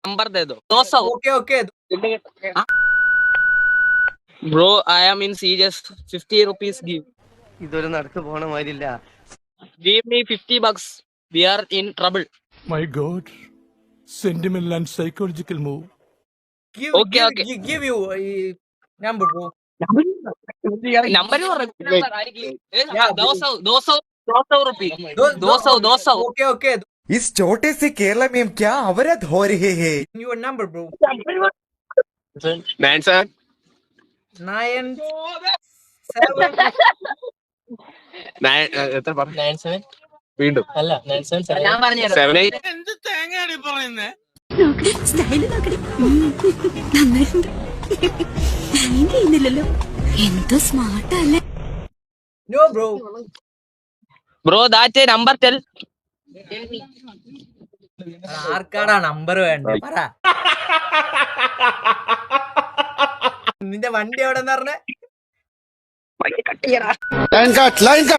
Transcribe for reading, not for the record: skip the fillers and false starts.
Number दे दो 200. Okay, okay. Bro, I am in serious. 50 rupees give. ഇതൊരു നടക്ക് പോണ മാതിരില്ല. Give me 50 bucks. We are in trouble. My God, sentimental and psychological move. Okay, okay. Give you number, bro. Number you Yeah, 200 rupees. 200. Okay, okay. इस छोटे से केरला में हम क्या अवरत हो रहे हैं? Your number, bro. 97. 9 7. 97. വീണ്ടും അല്ല 97 ഞാൻ പറഞ്ഞു 78. എന്ത് തേങ്ങയാണ് ഈ പറയുന്നേ? സ്റ്റൈല് നോക്കടി നന്നായിട്ടുണ്ട് ചെയ്യുന്നില്ലല്ലോ എന്തോ സ്മാർട്ടല്ലേ No, bro. Bro, that number tell. ആർക്കാടാ നമ്പർ വേണ്ട പറ. നിന്റെ വണ്ടി എവിടെ പറഞ്ഞേ?